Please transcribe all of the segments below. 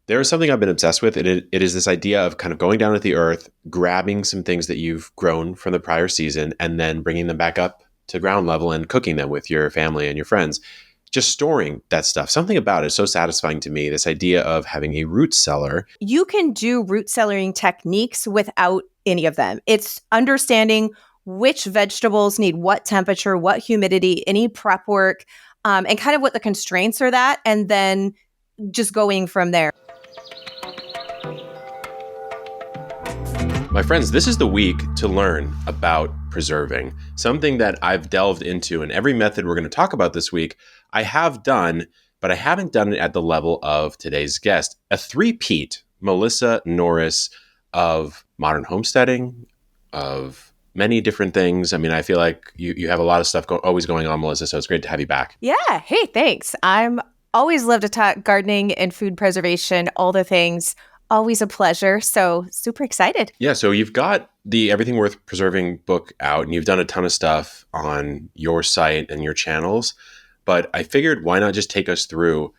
There is something I've been obsessed with. It is this idea of kind of going down to the earth, grabbing some things that you've grown from the prior season, and then bringing them back up to ground level and cooking them with your family and your friends. Just storing that stuff. Something about it is so satisfying to me, this idea of having a root cellar. You can do root cellaring techniques without any of them. It's understanding which vegetables need what temperature, what humidity, any prep work, and kind of what the constraints are that, and then just going from there. My friends, this is the week to learn about preserving, something that I've delved into, and every method we're going to talk about this week, I have done, but I haven't done it at the level of today's guest, a three-peat, Melissa Norris of Modern Homesteading, of many different things. I mean, I feel like you have a lot of stuff always going on, Melissa, so it's great to have you back. Yeah. Hey, thanks. I'm always love to talk gardening and food preservation, all the things. Always a pleasure. So super excited. Yeah. So you've got the Everything Worth Preserving book out, and you've done a ton of stuff on your site and your channels. But I figured, why not just take us through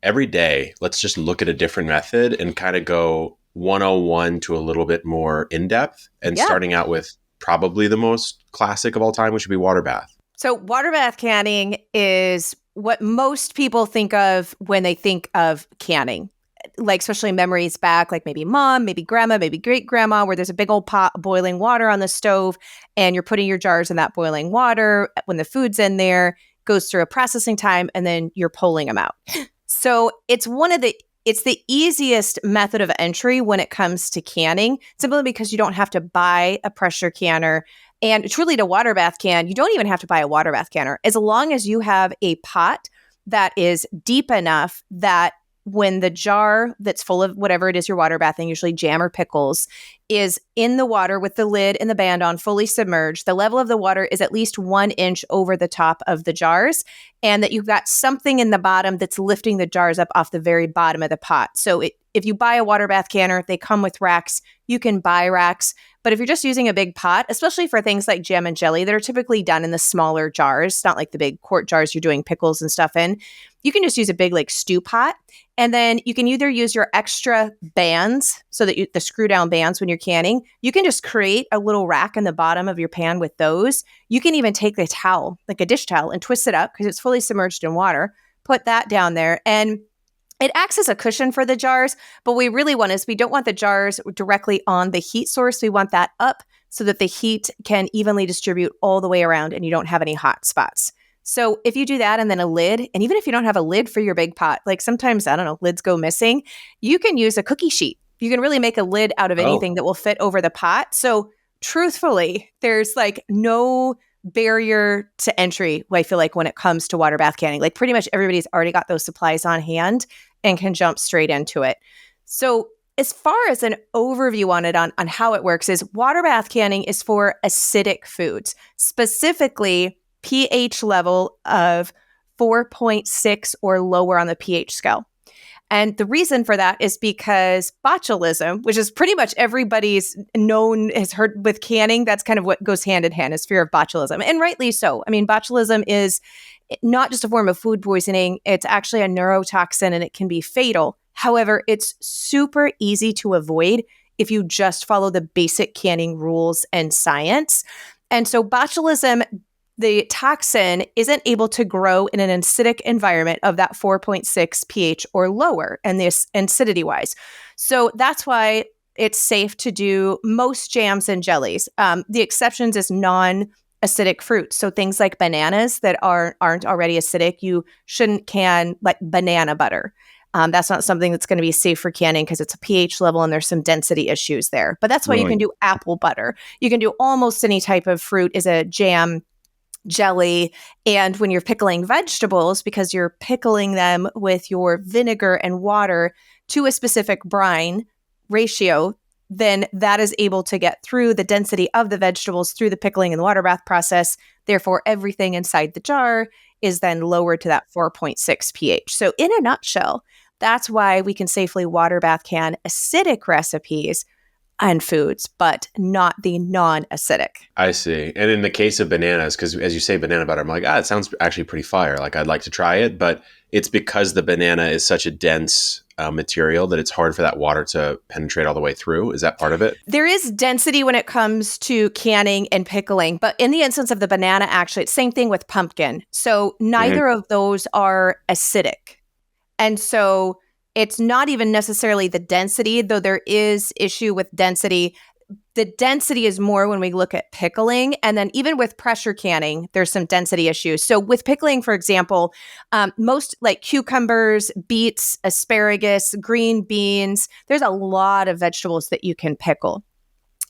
every day? Let's just look at a different method and kind of go 101 to a little bit more in depth, and starting out with probably the most classic of all time, which would be water bath. So water bath canning is what most people think of when they think of canning. Like, especially memories back, like maybe mom, maybe grandma, maybe great grandma, where there's a big old pot of boiling water on the stove and you're putting your jars in that boiling water. When the food's in there, goes through a processing time, and then you're pulling them out. So it's the easiest method of entry when it comes to canning, simply because you don't have to buy a pressure canner. And truly, to water bath can, you don't even have to buy a water bath canner. As long as you have a pot that is deep enough that when the jar that's full of whatever it is you're water bathing, usually jam or pickles, is in the water with the lid and the band on, fully submerged, the level of the water is at least 1 inch over the top of the jars, and that you've got something in the bottom that's lifting the jars up off the very bottom of the pot. So if you buy a water bath canner, they come with racks. You can buy racks. But if you're just using a big pot, especially for things like jam and jelly that are typically done in the smaller jars, not like the big quart jars you're doing pickles and stuff in, you can just use a big like stew pot. And then you can either use your extra bands, so that the screw down bands when you're canning, you can just create a little rack in the bottom of your pan with those. You can even take the towel, like a dish towel, and twist it up because it's fully submerged in water, put that down there, and it acts as a cushion for the jars. But what we really want is, we don't want the jars directly on the heat source. We want that up so that the heat can evenly distribute all the way around and you don't have any hot spots. So if you do that, and then a lid, and even if you don't have a lid for your big pot, like sometimes, I don't know, lids go missing, you can use a cookie sheet. You can really make a lid out of anything that will fit over the pot. So truthfully, there's like no barrier to entry, I feel like, when it comes to water bath canning. Like, pretty much everybody's already got those supplies on hand and can jump straight into it. So as far as an overview on it, on how it works, is water bath canning is for acidic foods, specifically pH level of 4.6 or lower on the pH scale. And the reason for that is because botulism, which is pretty much everybody's has heard with canning, that's kind of what goes hand in hand, is fear of botulism. And rightly so. I mean, botulism is not just a form of food poisoning, it's actually a neurotoxin, and it can be fatal. However, it's super easy to avoid if you just follow the basic canning rules and science. And so botulism, the toxin, isn't able to grow in an acidic environment of that 4.6 pH or lower, and this acidity-wise. So that's why it's safe to do most jams and jellies. The exceptions is non-acidic fruits. So things like bananas that aren't already acidic, you shouldn't can, like banana butter. That's not something that's going to be safe for canning because it's a pH level and there's some density issues there. But that's why you can do apple butter. You can do almost any type of fruit as a jam, jelly. And when you're pickling vegetables, because you're pickling them with your vinegar and water to a specific brine ratio, then that is able to get through the density of the vegetables through the pickling and the water bath process. Therefore, everything inside the jar is then lowered to that 4.6 pH. So in a nutshell, that's why we can safely water bath can acidic recipes and foods, but not the non-acidic. I see. And in the case of bananas, because as you say banana butter, I'm like, it sounds actually pretty fire. Like, I'd like to try it, but it's because the banana is such a dense material that it's hard for that water to penetrate all the way through? Is that part of it? There is density when it comes to canning and pickling, but in the instance of the banana, actually, it's same thing with pumpkin. So neither of those are acidic. And so it's not even necessarily the density, though there is issue with density. The density is more when we look at pickling. And then even with pressure canning, there's some density issues. So with pickling, for example, most like cucumbers, beets, asparagus, green beans, there's a lot of vegetables that you can pickle.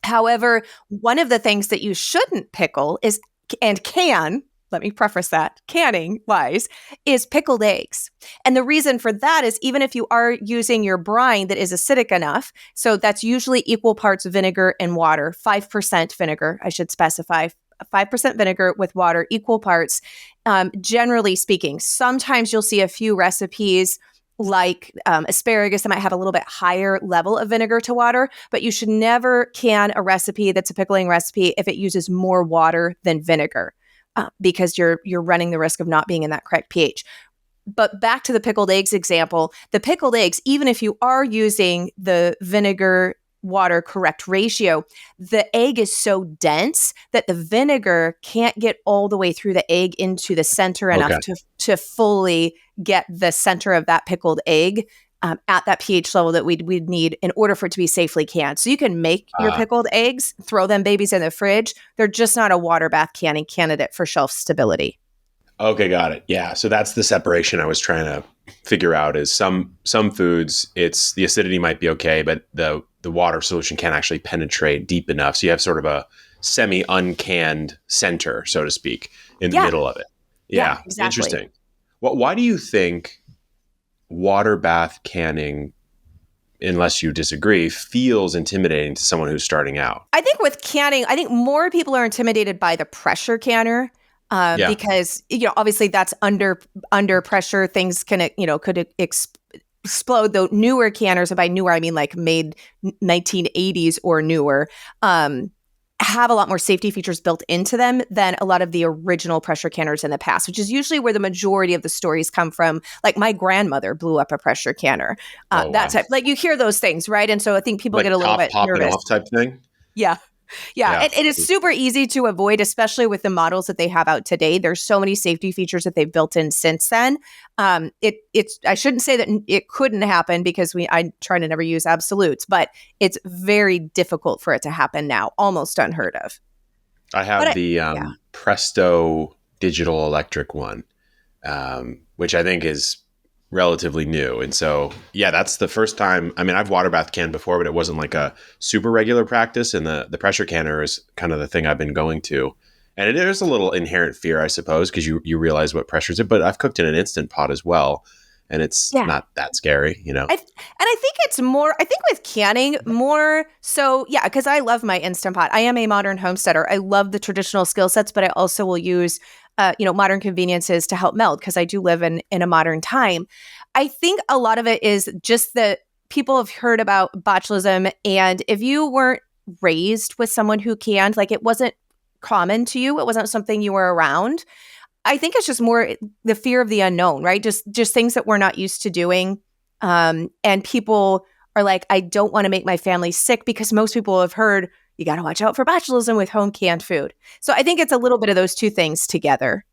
However, one of the things that you shouldn't pickle is, and can, let me preface that, canning wise, is pickled eggs. And the reason for that is even if you are using your brine that is acidic enough, so that's usually equal parts vinegar and water, 5% vinegar, I should specify, 5% vinegar with water, equal parts. Generally speaking, sometimes you'll see a few recipes like asparagus that might have a little bit higher level of vinegar to water, but you should never can a recipe that's a pickling recipe if it uses more water than vinegar. Because you're running the risk of not being in that correct pH. But back to the pickled eggs example, the pickled eggs, even if you are using the vinegar water correct ratio, the egg is so dense that the vinegar can't get all the way through the egg into the center enough to fully get the center of that pickled egg at that pH level that we'd need in order for it to be safely canned. So you can make your pickled eggs, throw them babies in the fridge. They're just not a water bath canning candidate for shelf stability. Okay, got it. Yeah, so that's the separation I was trying to figure out. Is some foods, it's the acidity might be okay, but the water solution can't actually penetrate deep enough. So you have sort of a semi-uncanned center, so to speak, in the middle of it. Yeah, exactly. Interesting. Why do you think water bath canning, unless you disagree, feels intimidating to someone who's starting out? I think with canning, I think more people are intimidated by the pressure canner because, obviously that's under pressure. Things can, could explode. Though newer canners, and by newer, I mean like made 1980s or newer, have a lot more safety features built into them than a lot of the original pressure canners in the past, which is usually where the majority of the stories come from. Like my grandmother blew up a pressure canner, that type. Like you hear those things, right? And so I think people like get a little bit nervous. Off type thing. Yeah. It is super easy to avoid, especially with the models that they have out today. There's so many safety features that they've built in since then. I shouldn't say that it couldn't happen because I try to never use absolutes, but it's very difficult for it to happen now, almost unheard of. I have the Presto digital electric one, which I think is relatively new. And so, that's the first time. I mean, I've water bath canned before, but it wasn't like a super regular practice. And the pressure canner is kind of the thing I've been going to. And it is a little inherent fear, I suppose, because you realize what pressures it. But I've cooked in an Instant Pot as well, and it's not that scary, And I think it's more, I think with canning more so, because I love my Instant Pot. I am a modern homesteader. I love the traditional skill sets, but I also will use modern conveniences to help meld because I do live in a modern time. I think a lot of it is just that people have heard about botulism, and if you weren't raised with someone who canned, like it wasn't common to you, it wasn't something you were around. I think it's just more the fear of the unknown, right? Just things that we're not used to doing. And people are like, I don't want to make my family sick because most people have heard you got to watch out for botulism with home canned food. So I think it's a little bit of those two things together.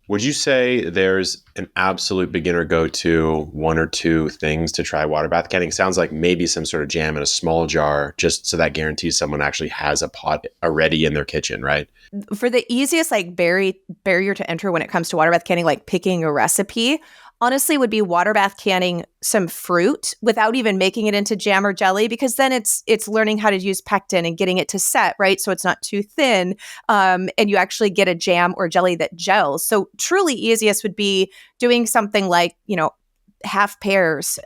Would you say there's an absolute beginner go-to one or two things to try water bath canning? Sounds like maybe some sort of jam in a small jar, just so that guarantees someone actually has a pot already in their kitchen, right? For the easiest barrier to enter when it comes to water bath canning, like picking a recipe, honestly would be water bath canning some fruit without even making it into jam or jelly, because then it's learning how to use pectin and getting it to set, right? So it's not too thin, and you actually get a jam or jelly that gels. So truly easiest would be doing something like, half pears,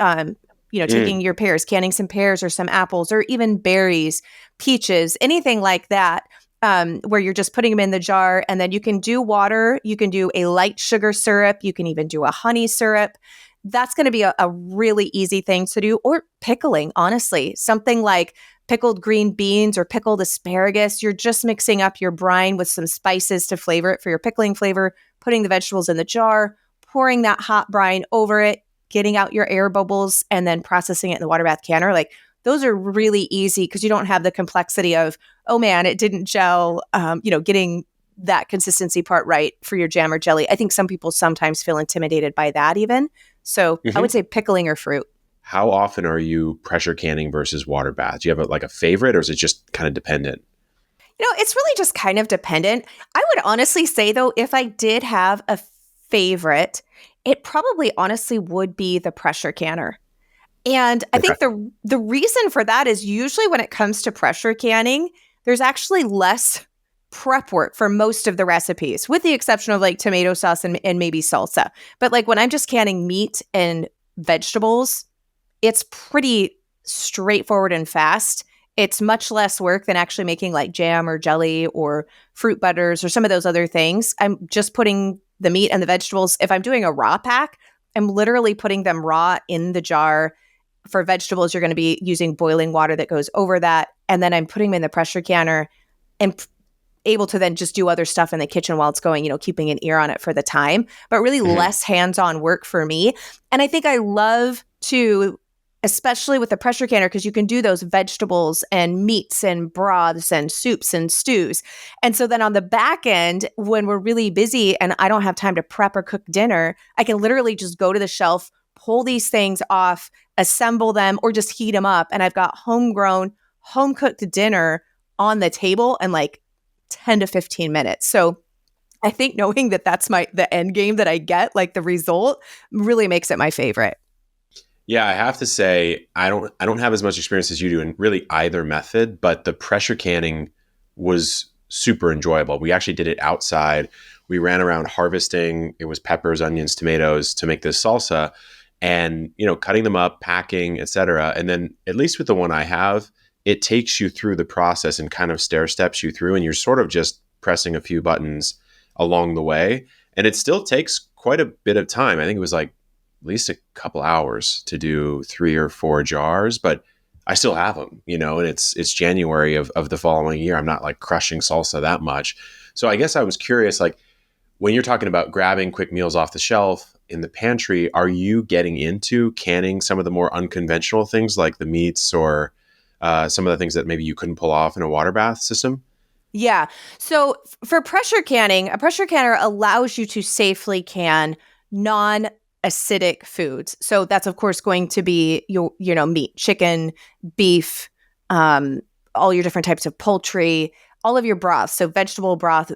taking your pears, canning some pears or some apples or even berries, peaches, anything like that. Where you're just putting them in the jar, and then you can do water, you can do a light sugar syrup, you can even do a honey syrup. That's going to be a really easy thing to do. Or pickling, honestly, something like pickled green beans or pickled asparagus. You're just mixing up your brine with some spices to flavor it for your pickling flavor, putting the vegetables in the jar, pouring that hot brine over it. getting out your air bubbles and then processing it in the water bath canner, like those are really easy because you don't have the complexity of, oh man, it didn't gel, getting that consistency part right for your jam or jelly. I think some people sometimes feel intimidated by that even. So I would say pickling or fruit. How often are you pressure canning versus water bath? Do you have a favorite, or is it just kind of dependent? It's really just kind of dependent. I would honestly say, though, if I did have a favorite, it probably honestly would be the pressure canner. And I think the reason for that is usually when it comes to pressure canning, there's actually less prep work for most of the recipes, with the exception of like tomato sauce and maybe salsa. But like when I'm just canning meat and vegetables, it's pretty straightforward and fast. It's much less work than actually making like jam or jelly or fruit butters or some of those other things. I'm just putting the meat and the vegetables. If I'm doing a raw pack, I'm literally putting them raw in the jar. For vegetables, you're going to be using boiling water that goes over that. And then I'm putting them in the pressure canner and able to then just do other stuff in the kitchen while it's going, keeping an ear on it for the time, but really less hands-on work for me. And I think I love to, especially with the pressure canner, because you can do those vegetables and meats and broths and soups and stews. And so then on the back end, when we're really busy and I don't have time to prep or cook dinner, I can literally just go to the shelf, pull these things off, assemble them, or just heat them up. And I've got homegrown, home-cooked dinner on the table in like 10 to 15 minutes. So I think knowing that that's the end game that I get, like the result, really makes it my favorite. Yeah, I have to say I don't have as much experience as you do in really either method, but the pressure canning was super enjoyable. We actually did it outside. We ran around harvesting. It was peppers, onions, tomatoes to make this salsa, and cutting them up, packing, etc. And then at least with the one I have, it takes you through the process and kind of stair steps you through, and you're sort of just pressing a few buttons along the way. And it still takes quite a bit of time. I think it was like at least a couple hours to do 3 or 4 jars, but I still have them, and it's January of the following year. I'm not like crushing salsa that much. So I guess I was curious, like when you're talking about grabbing quick meals off the shelf in the pantry, are you getting into canning some of the more unconventional things like the meats or some of the things that maybe you couldn't pull off in a water bath system? Yeah. So for pressure canning, a pressure canner allows you to safely can non-acidic foods. So that's of course going to be your, meat, chicken, beef, all your different types of poultry, all of your broths. So vegetable broth,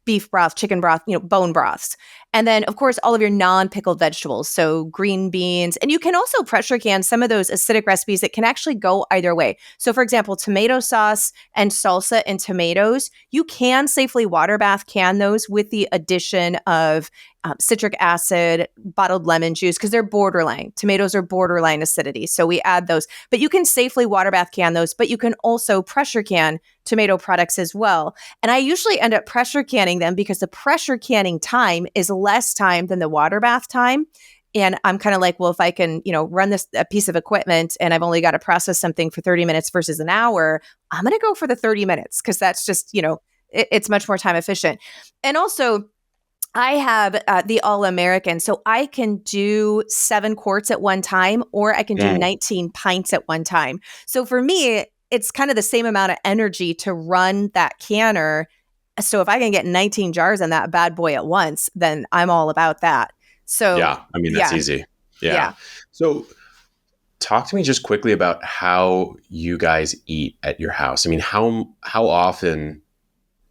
beef broth, chicken broth, bone broths. And then, of course, all of your non-pickled vegetables, so green beans. And you can also pressure can some of those acidic recipes that can actually go either way. So, for example, tomato sauce and salsa and tomatoes, you can safely water bath can those with the addition of citric acid, bottled lemon juice, because they're borderline. Tomatoes are borderline acidity. So we add those. But you can safely water bath can those, but you can also pressure can tomato products as well. And I usually end up pressure canning them because the pressure canning time is less time than the water bath time. And I'm kind of like, well, if I can, run a piece of equipment and I've only got to process something for 30 minutes versus an hour, I'm going to go for the 30 minutes because that's just, it's much more time efficient. And also, I have the All-American, so I can do 7 quarts at one time, or I can do 19 pints at one time. So for me, it's kind of the same amount of energy to run that canner. So if I can get 19 jars on that bad boy at once, then I'm all about that. So yeah, I mean, that's easy. Yeah. So talk to me just quickly about how you guys eat at your house. I mean, how often?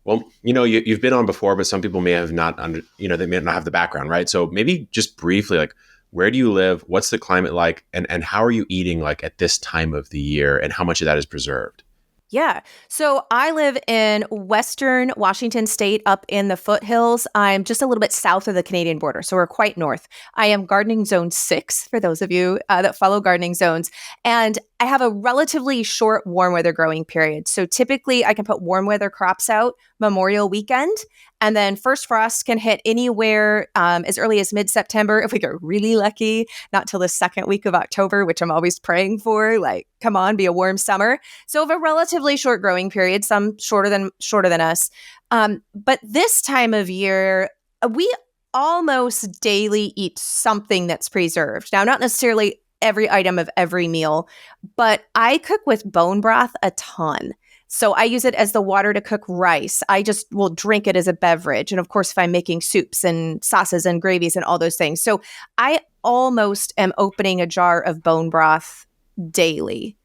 Well, you've been on before, but some people may have not they may not have the background, right? So maybe just briefly, like, where do you live? What's the climate like? And how are you eating like at this time of the year? And how much of that is preserved? Yeah. So I live in Western Washington State up in the foothills. I'm just a little bit south of the Canadian border. So we're quite north. I am gardening zone 6 for those of you that follow gardening zones. And I have a relatively short warm weather growing period. So typically I can put warm weather crops out Memorial weekend. And then first frost can hit anywhere as early as mid-September if we get really lucky, not till the second week of October, which I'm always praying for. Like, come on, be a warm summer. So of a relatively short growing period, some shorter than us. But this time of year, we almost daily eat something that's preserved. Now, not necessarily every item of every meal, but I cook with bone broth a ton. So I use it as the water to cook rice. I just will drink it as a beverage. And of course, if I'm making soups and sauces and gravies and all those things. So I almost am opening a jar of bone broth daily.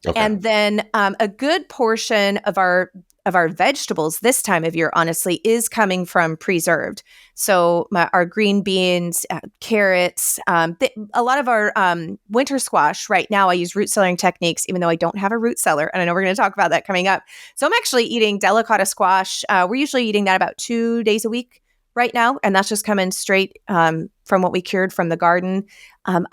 Okay. And then a good portion of our vegetables this time of year, honestly, is coming from preserved. So our green beans, carrots, a lot of our winter squash right now, I use root cellaring techniques, even though I don't have a root cellar. And I know we're going to talk about that coming up. So I'm actually eating delicata squash. We're usually eating that about 2 days a week right now. And that's just coming straight from what we cured from the garden.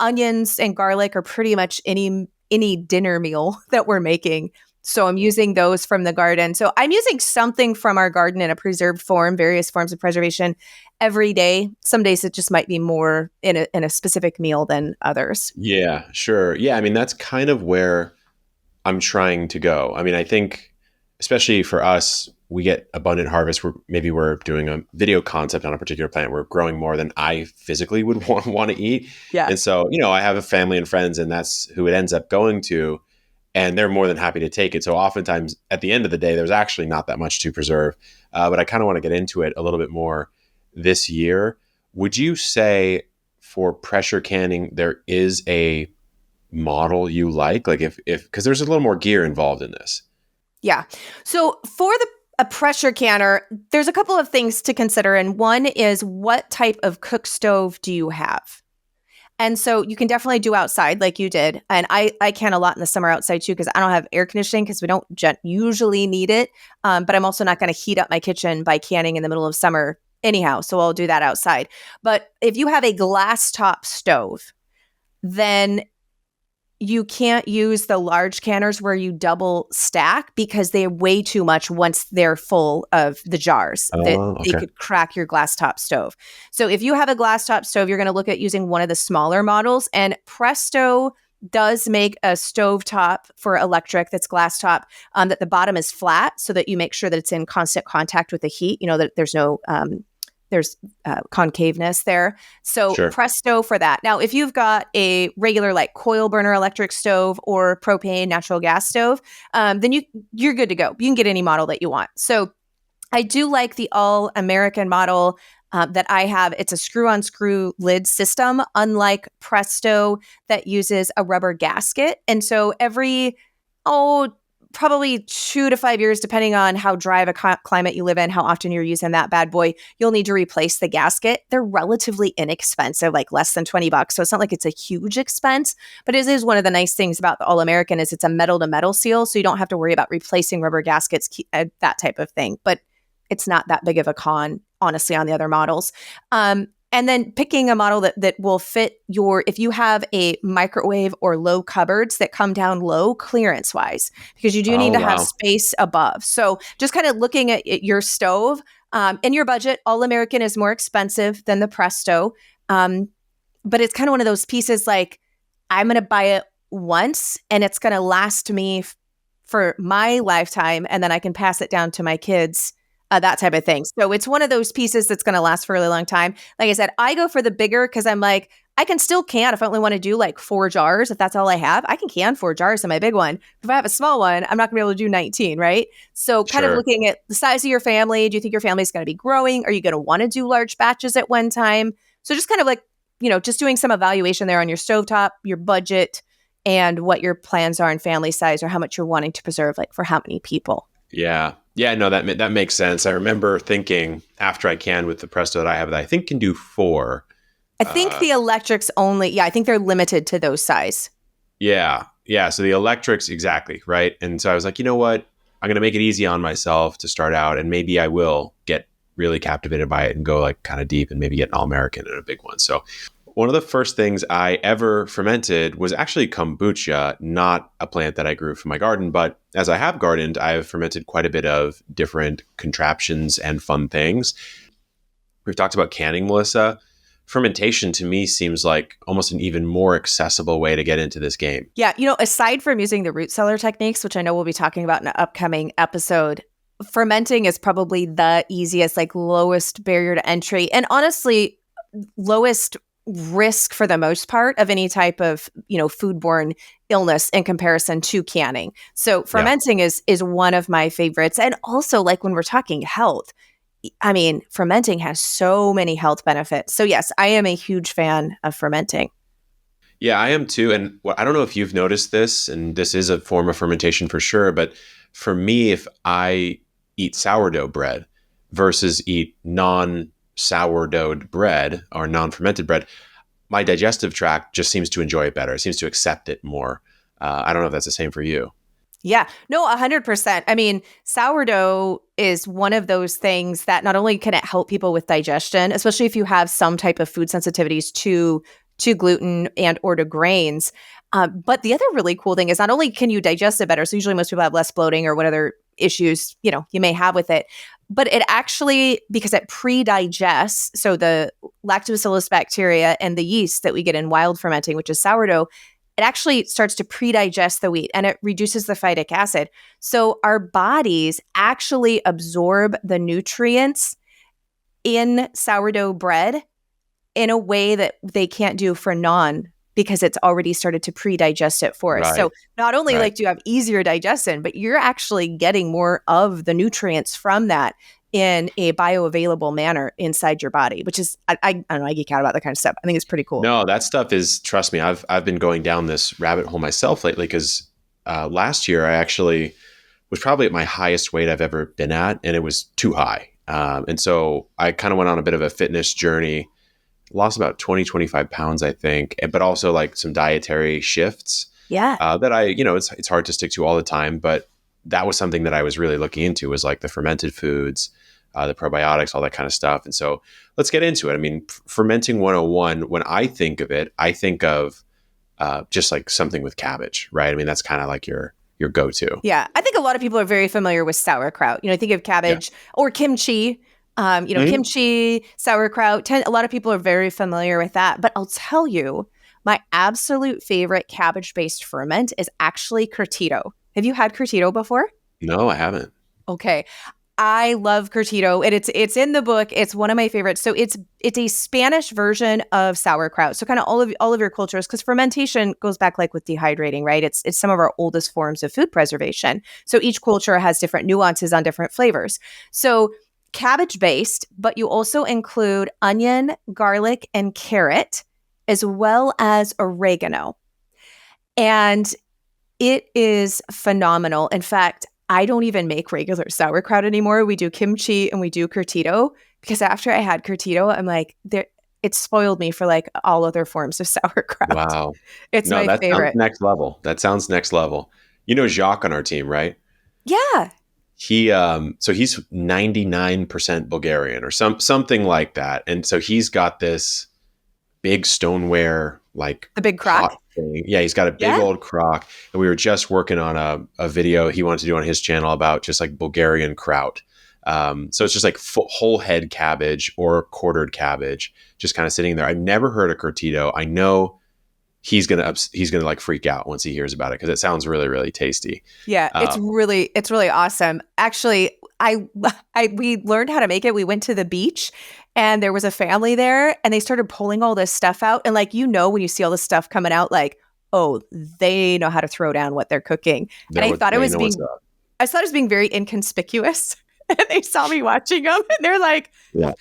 Onions and garlic are pretty much any dinner meal that we're making. So I'm using those from the garden. So I'm using something from our garden in a preserved form, various forms of preservation every day. Some days it just might be more in a specific meal than others. Yeah, sure. Yeah, I mean, that's kind of where I'm trying to go. I mean, I think, especially for us, we get abundant harvest. Maybe we're doing a video concept on a particular plant. We're growing more than I physically would want to eat. Yeah. And so, I have a family and friends, and that's who it ends up going to. And they're more than happy to take it. So oftentimes at the end of the day, there's actually not that much to preserve. But I kind of want to get into it a little bit more this year. Would you say for pressure canning, there is a model you like? Like if because there's a little more gear involved in this. Yeah. So for a pressure canner, there's a couple of things to consider. And one is, what type of cook stove do you have? And so you can definitely do outside like you did. And I can a lot in the summer outside too, because I don't have air conditioning because we don't usually need it. But I'm also not going to heat up my kitchen by canning in the middle of summer anyhow. So I'll do that outside. But if you have a glass top stove, then you can't use the large canners where you double stack because they weigh too much once they're full of the jars. They could crack your glass top stove. So if you have a glass top stove, you're going to look at using one of the smaller models. And Presto does make a stove top for electric that's glass top, that the bottom is flat so that you make sure that it's in constant contact with the heat, that there's no concaveness there. So sure. Presto for that. Now, if you've got a regular like coil burner electric stove or propane natural gas stove, then you're good to go. You can get any model that you want. So I do like the All American model that I have. It's a screw-on-screw lid system, unlike Presto that uses a rubber gasket. And so every, probably 2 to 5 years, depending on how dry of a climate you live in, how often you're using that bad boy, you'll need to replace the gasket. They're relatively inexpensive, like less than $20. So it's not like it's a huge expense, but it is one of the nice things about the All American is it's a metal to metal seal. So you don't have to worry about replacing rubber gaskets, that type of thing. But it's not that big of a con, honestly, on the other models. And then picking a model that will fit if you have a microwave or low cupboards that come down low clearance wise, because you do need to have space above. So just kind of looking at your stove, in your budget, All American is more expensive than the Presto. But it's kind of one of those pieces like, I'm going to buy it once and it's going to last me for my lifetime. And then I can pass it down to my kids. That type of thing. So it's one of those pieces that's going to last for a really long time. Like I said, I go for the bigger because I'm like, I can still can if I only want to do like 4 jars. If that's all I have, I can 4 jars in my big one. If I have a small one, I'm not going to be able to do 19, right? So kind of looking at the size of your family. Do you think your family is going to be growing? Are you going to want to do large batches at one time? So just kind of like, just doing some evaluation there on your stovetop, your budget, and what your plans are in family size or how much you're wanting to preserve, like for how many people. Yeah. Yeah, no, that makes sense. I remember thinking after I canned with the Presto that I have that I think can do 4. I think the electrics only, I think they're limited to those size. Yeah. So the electrics, exactly, right? And so I was like, you know what? I'm going to make it easy on myself to start out, and maybe I will get really captivated by it and go like kind of deep and maybe get an All-American and a big one. So one of the first things I ever fermented was actually kombucha, not a plant that I grew from my garden. But as I have gardened, I've fermented quite a bit of different contraptions and fun things. We've talked about canning, Melissa. Fermentation to me seems like almost an even more accessible way to get into this game. Yeah. Aside from using the root cellar techniques, which I know we'll be talking about in an upcoming episode, fermenting is probably the easiest, like lowest barrier to entry. And honestly, lowest risk for the most part of any type of, foodborne illness in comparison to canning. So Yeah. fermenting is one of my favorites. And also, like, when we're talking health, I mean, fermenting has so many health benefits. So yes, I am a huge fan of fermenting. Yeah, I am too. And I don't know if you've noticed this, and this is a form of fermentation for sure. But for me, if I eat sourdough bread versus eat non sourdough'd bread or non fermented bread, my digestive tract just seems to enjoy it better. It seems to accept it more. I don't know if that's the same for you. Yeah, no, 100%. I mean, sourdough is one of those things that not only can it help people with digestion, especially if you have some type of food sensitivities to gluten and or to grains. But the other really cool thing is not only can you digest it better, so usually most people have less bloating or what other issues, you may have with it, but it actually, because it pre-digests, so the lactobacillus bacteria and the yeast that we get in wild fermenting, which is sourdough, it actually starts to pre-digest the wheat and it reduces the phytic acid. So our bodies actually absorb the nutrients in sourdough bread in a way that they can't do for non, because it's already started to pre-digest it for us. Right. So not only Right. like do you have easier digestion, but you're actually getting more of the nutrients from that in a bioavailable manner inside your body, which is, I don't know, I geek out about that kind of stuff. I think it's pretty cool. No, that stuff is, trust me, I've been going down this rabbit hole myself lately because last year I actually was probably at my highest weight I've ever been at, and it was too high. And so I kind of went on a bit of a fitness journey, lost about 20, 25 pounds, I think, but also like some dietary shifts Yeah. that it's hard to stick to all the time. But that was something that I was really looking into, was like the fermented foods, the probiotics, all that kind of stuff. And so let's get into it. I mean, fermenting 101, when I think of it, I think of just like something with cabbage, right? I mean, that's kind of like your go-to. Yeah. I think a lot of people are very familiar with sauerkraut. Think of cabbage or kimchi. Kimchi, sauerkraut. A lot of people are very familiar with that. But I'll tell you, my absolute favorite cabbage-based ferment is actually curtido. Have you had curtido before? No, I haven't. Okay. I love curtido, and it's in the book. It's one of my favorites. So it's a Spanish version of sauerkraut. So kind of all of your cultures, because fermentation goes back like with dehydrating, right? It's some of our oldest forms of food preservation. So each culture has different nuances on different flavors. So cabbage based, but you also include onion, garlic, and carrot, as well as oregano. And it is phenomenal. In fact, I don't even make regular sauerkraut anymore. We do kimchi and we do curtido, because after I had curtido, I'm like, it spoiled me for like all other forms of sauerkraut. Wow. It's No, my that sounds favorite. next level. That sounds next level. You know Jacques on our team, right? Yeah. So he's 99% Bulgarian or something like that. And so he's got this big stoneware, like The big crock. pot thing. Yeah, he's got a big Yeah. old crock. And we were just working on a video he wanted to do on his channel about just like Bulgarian kraut. So it's just like whole head cabbage or quartered cabbage, just kind of sitting there. I've never heard of curtido. I know he's gonna like freak out once he hears about it, because it sounds really, really tasty. Yeah, it's really awesome. Actually, we learned how to make it. We went to the beach and there was a family there and they started pulling all this stuff out. And like, when you see all this stuff coming out, like, oh, they know how to throw down what they're cooking. And I thought it was being very inconspicuous. And they saw me watching them and they're like, Yeah.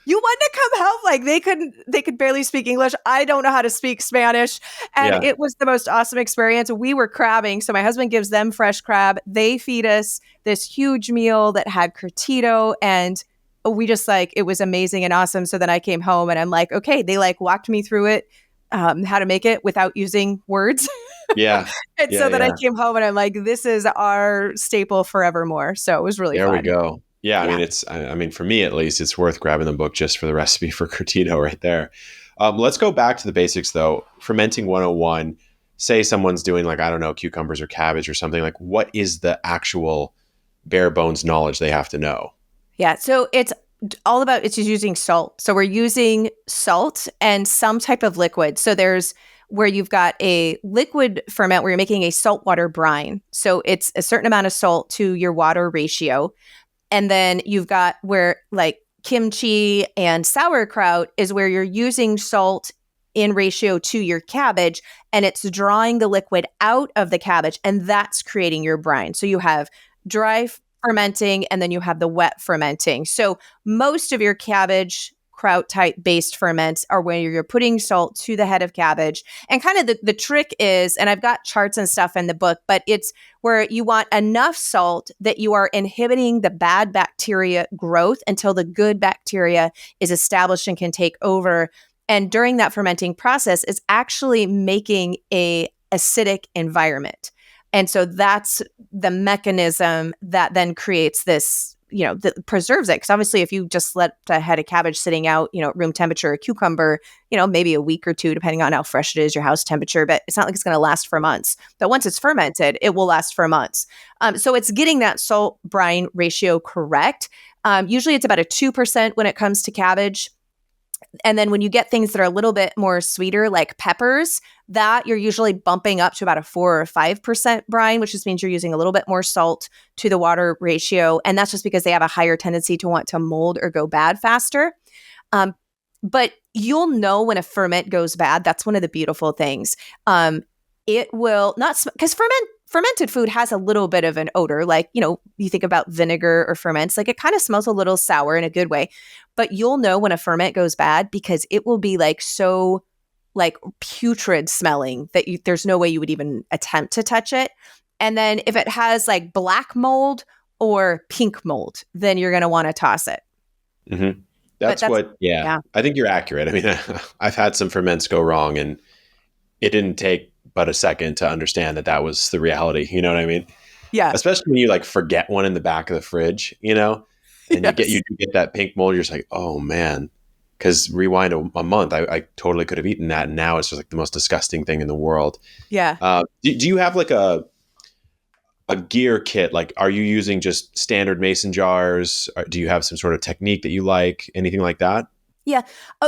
you want to come help? Like they could barely speak English. I don't know how to speak Spanish. And It was the most awesome experience. We were crabbing. So my husband gives them fresh crab. They feed us this huge meal that had curtido, and we just like, it was amazing and awesome. So then I came home and I'm like, okay, they like walked me through it, how to make it without using words. Yeah. And so then I came home and I'm like, this is our staple forevermore. So it was really fun. There we go. Yeah, I mean, for me at least, it's worth grabbing the book just for the recipe for curtido right there. Let's go back to the basics though. Fermenting 101, say someone's doing like, I don't know, cucumbers or cabbage or something, like what is the actual bare bones knowledge they have to know? Yeah, so it's all about, it's just using salt. So we're using salt and some type of liquid. So there's where you've got a liquid ferment where you're making a saltwater brine. So it's a certain amount of salt to your water ratio. And then you've got where like kimchi and sauerkraut is where you're using salt in ratio to your cabbage, and it's drawing the liquid out of the cabbage, and that's creating your brine. So you have dry fermenting, and then you have the wet fermenting. So most of your cabbage kraut type based ferments are where you're putting salt to the head of cabbage. And kind of the trick is, and I've got charts and stuff in the book, but it's where you want enough salt that you are inhibiting the bad bacteria growth until the good bacteria is established and can take over. And during that fermenting process, it's actually making a acidic environment. And so that's the mechanism that then creates this, that preserves it. Because obviously, if you just let a head of cabbage sitting out, at room temperature, a cucumber, maybe a week or two, depending on how fresh it is, your house temperature, but it's not like it's going to last for months. But once it's fermented, it will last for months. So it's getting that salt brine ratio correct. Usually it's about a 2% when it comes to cabbage. And then when you get things that are a little bit more sweeter, like peppers, that you're usually bumping up to about a 4 or 5% brine, which just means you're using a little bit more salt to the water ratio. And that's just because they have a higher tendency to want to mold or go bad faster. But you'll know when a ferment goes bad. That's one of the beautiful things. It will not, because fermented food has a little bit of an odor, like, you think about vinegar or ferments, like it kind of smells a little sour in a good way, but you'll know when a ferment goes bad because it will be so putrid smelling that there's no way you would even attempt to touch it. And then if it has like black mold or pink mold, then you're going to want to toss it. Mm-hmm. That's yeah. I think you're accurate. I mean, I've had some ferments go wrong and it didn't take but a second to understand that was the reality. You know what I mean? Yeah. Especially when you forget one in the back of the fridge, and yes. you get that pink mold. You're just like, oh man. Because rewind a month, I totally could have eaten that. And now it's just the most disgusting thing in the world. Yeah. Do you have a gear kit? Like, are you using just standard mason jars? Or do you have some sort of technique that you like? Anything like that? Yeah.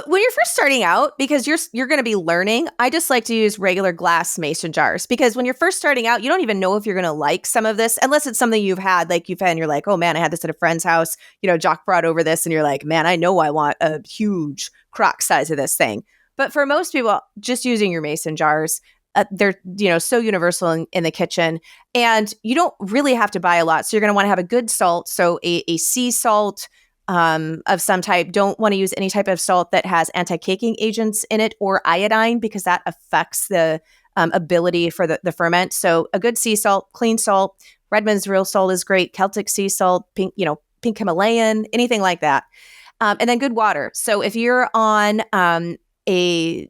When you're first starting out, because you're going to be learning, I just like to use regular glass mason jars, because when you're first starting out, you don't even know if you're going to like some of this, unless it's something you've had, and you're like, oh man, I had this at a friend's house. Jock brought over this and you're like, man, I know I want a huge crock size of this thing. But for most people, just using your mason jars, they're, so universal in the kitchen, and you don't really have to buy a lot. So you're going to want to have a good salt. So a sea salt, of some type. Don't want to use any type of salt that has anti-caking agents in it or iodine, because that affects the ability for the ferment. So a good sea salt, clean salt, Redmond's real salt is great, Celtic sea salt, pink Himalayan, anything like that. And then good water. So if you're on a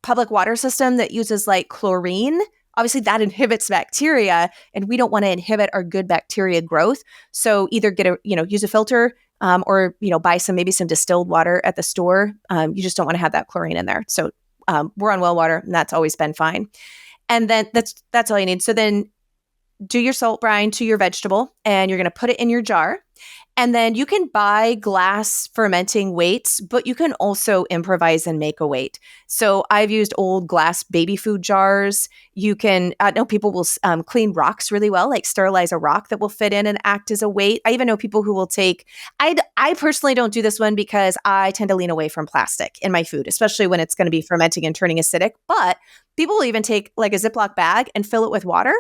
public water system that uses chlorine, obviously that inhibits bacteria, and we don't want to inhibit our good bacteria growth. So either use a filter, or buy some distilled water at the store. You just don't want to have that chlorine in there. So we're on well water, and that's always been fine. And then that's all you need. So then do your salt brine to your vegetable, and you're going to put it in your jar. And then you can buy glass fermenting weights, but you can also improvise and make a weight. So I've used old glass baby food jars. You can, I know people will clean rocks really well, like sterilize a rock that will fit in and act as a weight. I even know people who will take, I personally don't do this one because I tend to lean away from plastic in my food, especially when it's going to be fermenting and turning acidic. But people will even take a Ziploc bag and fill it with water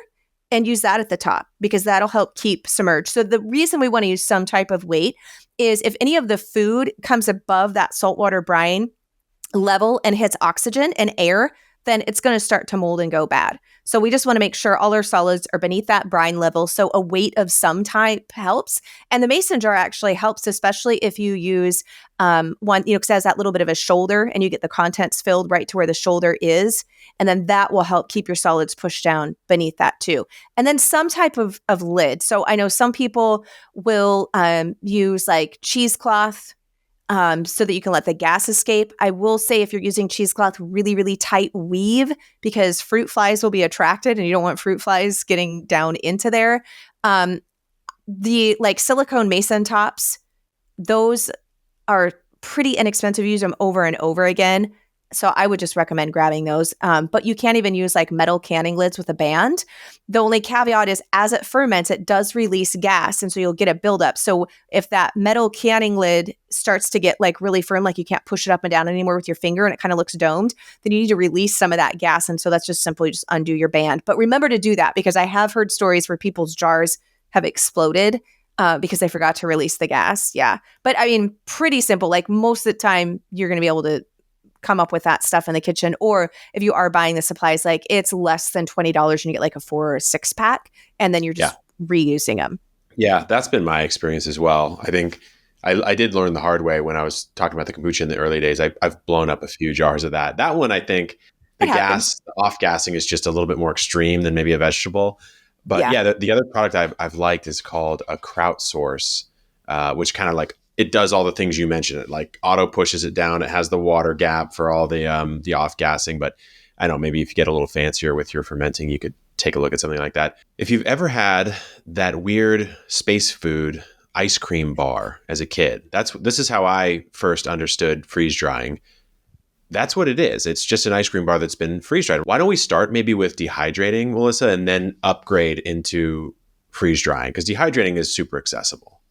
and use that at the top, because that'll help keep submerged. So the reason we want to use some type of weight is if any of the food comes above that saltwater brine level and hits oxygen and air, then it's going to start to mold and go bad. So we just want to make sure all our solids are beneath that brine level. So a weight of some type helps. And the mason jar actually helps, especially if you use one, because it has that little bit of a shoulder and you get the contents filled right to where the shoulder is. And then that will help keep your solids pushed down beneath that too. And then some type of lid. So I know some people will use cheesecloth, so that you can let the gas escape. I will say, if you're using cheesecloth, really, really tight weave, because fruit flies will be attracted and you don't want fruit flies getting down into there. The silicone mason tops, those are pretty inexpensive. You use them over and over again. So I would just recommend grabbing those. But you can't even use like metal canning lids with a band. The only caveat is as it ferments, it does release gas. And so you'll get a buildup. So if that metal canning lid starts to get like really firm, like you can't push it up and down anymore with your finger and it kind of looks domed, then you need to release some of that gas. And so that's just simply just undo your band. But remember to do that because I have heard stories where people's jars have exploded because they forgot to release the gas. Yeah. But I mean, pretty simple. Like most of the time, you're going to be able to come up with that stuff in the kitchen. Or if you are buying the supplies, like it's less than $20 and you get like a 4 or 6 pack and then you're just reusing them. Yeah, that's been my experience as well. I think I did learn the hard way when I was talking about the kombucha in the early days. I've blown up a few jars of that. That one, I think the off gassing is just a little bit more extreme than maybe a vegetable. But the other product I've liked is called a Kraut Source, which kind of like it does all the things you mentioned. It like auto pushes it down. It has the water gap for all the off gassing. But I don't know, maybe if you get a little fancier with your fermenting, you could take a look at something like that. If you've ever had that weird space food ice cream bar as a kid, this is how I first understood freeze drying. That's what it is. It's just an ice cream bar that's been freeze dried. Why don't we start maybe with dehydrating, Melissa, and then upgrade into freeze drying? Because dehydrating is super accessible.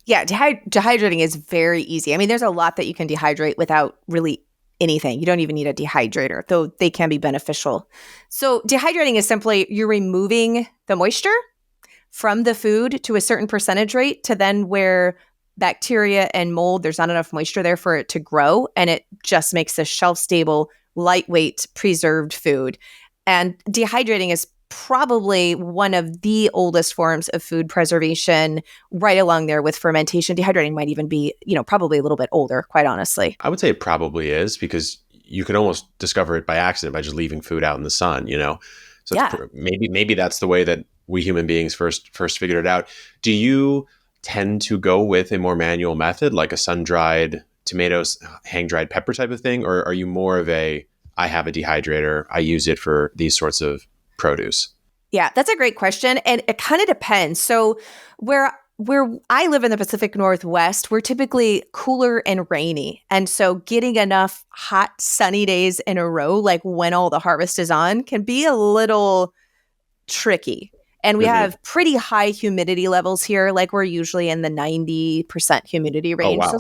Yeah, dehydrating is very easy. I mean, there's a lot that you can dehydrate without really anything. You don't even need a dehydrator, though they can be beneficial. So dehydrating is simply you're removing the moisture from the food to a certain percentage rate to then where bacteria and mold, there's not enough moisture there for it to grow. And it just makes a shelf-stable, lightweight, preserved food. And dehydrating is probably one of the oldest forms of food preservation, right along there with fermentation. Dehydrating might even be, probably a little bit older, quite honestly. I would say it probably is because you could almost discover it by accident by just leaving food out in the sun, So maybe that's the way that we human beings first figured it out. Do you tend to go with a more manual method, like a sun-dried tomatoes, hang-dried pepper type of thing? Or are you more of I have a dehydrator, I use it for these sorts of produce? Yeah, that's a great question. And it kind of depends. So where I live in the Pacific Northwest, we're typically cooler and rainy. And so getting enough hot, sunny days in a row, like when all the harvest is on, can be a little tricky. And we have pretty high humidity levels here. Like we're usually in the 90% humidity range. Oh,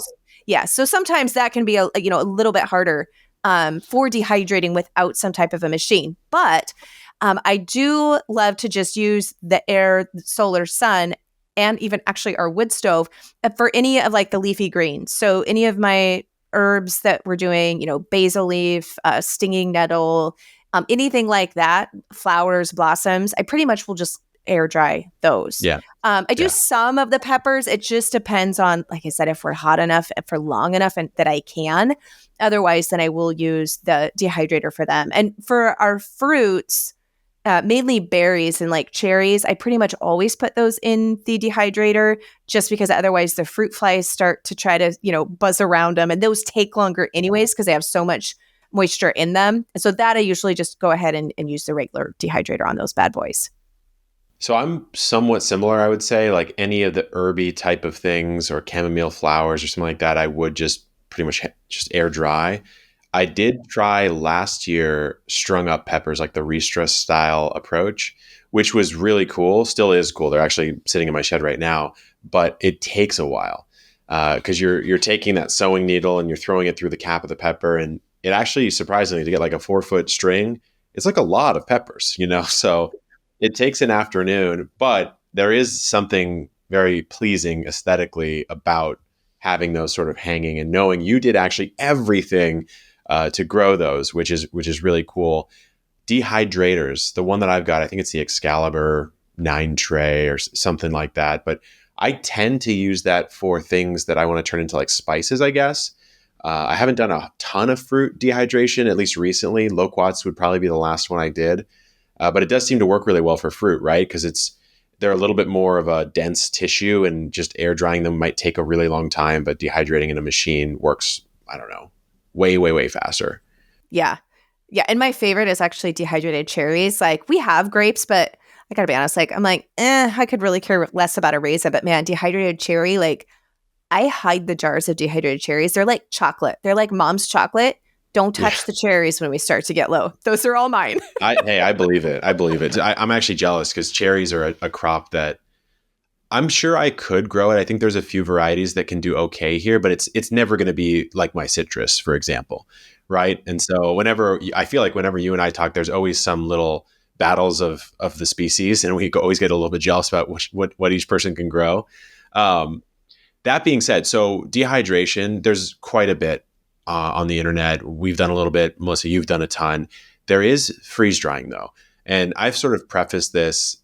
wow. So sometimes that can be a little bit harder for dehydrating without some type of a machine. But I do love to just use the air, solar, sun, and even actually our wood stove for any of like the leafy greens. So any of my herbs that we're doing, basil leaf, stinging nettle, anything like that, flowers, blossoms, I pretty much will just air dry those. Yeah. I do some of the peppers. It just depends on, like I said, if we're hot enough for long enough and that I can. Otherwise, then I will use the dehydrator for them. And for our fruits, mainly berries and like cherries, I pretty much always put those in the dehydrator just because otherwise the fruit flies start to try to, buzz around them. And those take longer anyways because they have so much moisture in them. So that I usually just go ahead and use the regular dehydrator on those bad boys. So I'm somewhat similar, I would say, like any of the herby type of things or chamomile flowers or something like that, I would just pretty much just air dry. I did try last year strung up peppers, like the Ristra style approach, which was really cool. Still is cool. They're actually sitting in my shed right now, but it takes a while because you're taking that sewing needle and you're throwing it through the cap of the pepper. And it actually, surprisingly, to get like a 4-foot string, it's like a lot of peppers, So it takes an afternoon, but there is something very pleasing aesthetically about having those sort of hanging and knowing you did actually everything to grow those, which is really cool. Dehydrators, the one that I've got, I think it's the Excalibur 9 tray or something like that. But I tend to use that for things that I want to turn into like spices, I guess. I haven't done a ton of fruit dehydration, at least recently. Loquats would probably be the last one I did. But it does seem to work really well for fruit, right? Because they're a little bit more of a dense tissue and just air drying them might take a really long time, but dehydrating in a machine works, I don't know, way, way, way faster. Yeah. Yeah. And my favorite is actually dehydrated cherries. Like we have grapes, but I gotta be honest, like I'm like, I could really care less about a raisin, but man, dehydrated cherry, like I hide the jars of dehydrated cherries. They're like chocolate. They're like mom's chocolate, Don't Yeah. touch the cherries when we start to get low. Those are all mine. I believe it. I believe it. I'm actually jealous because cherries are a crop that I'm sure I could grow it. I think there's a few varieties that can do okay here, but it's never going to be like my citrus, for example, right? And so I feel like whenever you and I talk, there's always some little battles of the species, and we always get a little bit jealous about what each person can grow. Um, that being said, so dehydration, there's quite a bit on the internet. We've done a little bit. Melissa, you've done a ton. There is freeze drying though, and I've sort of prefaced this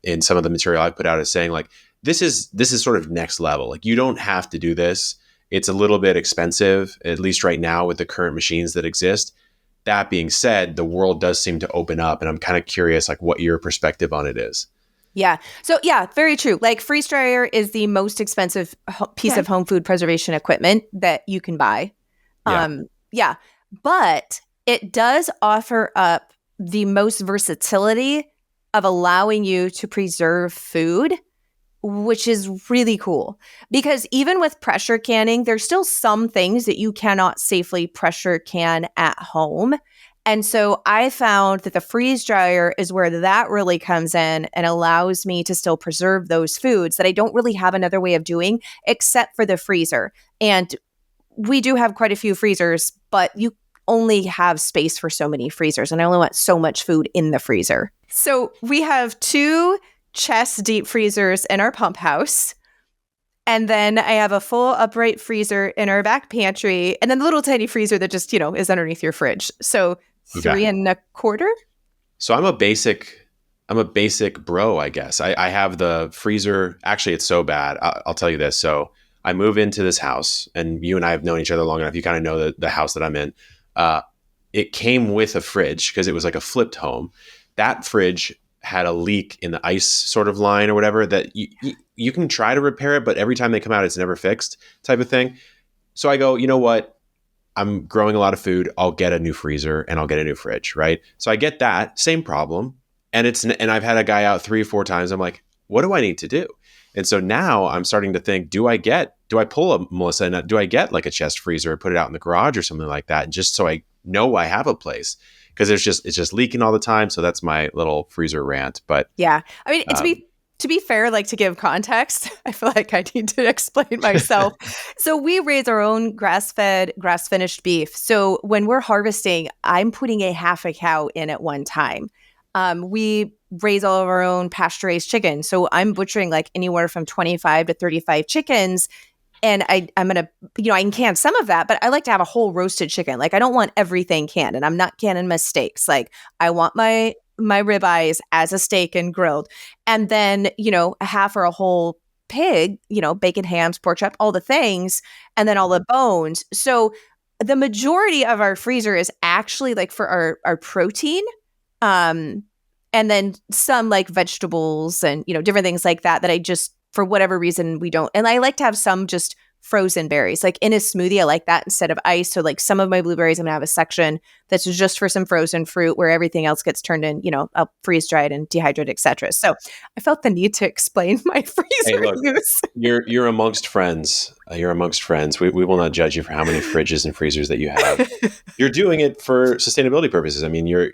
in some of the material I put out as saying like this is sort of next level. Like you don't have to do this. It's a little bit expensive, at least right now with the current machines that exist. That being said, the world does seem to open up, and I'm kind of curious like what your perspective on it is. Yeah. So yeah, very true. Like freeze dryer is the most expensive piece of home food preservation equipment that you can buy. Yeah. Yeah. But it does offer up the most versatility of allowing you to preserve food, which is really cool. Because even with pressure canning, there's still some things that you cannot safely pressure can at home. And so I found that the freeze dryer is where that really comes in and allows me to still preserve those foods that I don't really have another way of doing except for the freezer. And we do have quite a few freezers, but you only have space for so many freezers, and I only want so much food in the freezer. So we have 2 chest deep freezers in our pump house. And then I have a full upright freezer in our back pantry, and then the little tiny freezer that just, is underneath your fridge. So 3.25. So I'm a basic bro, I guess. I have the freezer. Actually, it's so bad. I'll tell you this. So I move into this house, and you and I have known each other long enough. You kind of know the house that I'm in. It came with a fridge because it was like a flipped home. That fridge had a leak in the ice sort of line or whatever that you can try to repair it, but every time they come out, it's never fixed type of thing. So I go, you know what? I'm growing a lot of food. I'll get a new freezer and I'll get a new fridge, right? So I get that same problem, and I've had a guy out 3 or 4 times. I'm like, what do I need to do? And so now I'm starting to think, do I pull a Melissa and do I get like a chest freezer and put it out in the garage or something like that, just so I know I have a place? Because it's just leaking all the time. So that's my little freezer rant. But yeah, I mean, to be fair, like to give context, I feel like I need to explain myself. So we raise our own grass-fed, grass-finished beef. So when we're harvesting, I'm putting a half a cow in at one time. We raise all of our own pasture-raised chickens. So I'm butchering like anywhere from 25 to 35 chickens. And I'm going to, I can can some of that, but I like to have a whole roasted chicken. Like I don't want everything canned, and I'm not canning my steaks. Like I want my ribeyes as a steak and grilled. And then, a half or a whole pig, bacon, hams, pork chop, all the things, and then all the bones. So the majority of our freezer is actually like for our protein. And then some like vegetables and, different things like that I just, for whatever reason, we don't. And I like to have some just frozen berries, like in a smoothie. I like that instead of ice. So like some of my blueberries, I'm going to have a section that's just for some frozen fruit where everything else gets turned in, I'll freeze dried and dehydrate, etc. So I felt the need to explain my freezer use. You're amongst friends. You're amongst friends. We will not judge you for how many fridges and freezers that you have. You're doing it for sustainability purposes. I mean, you're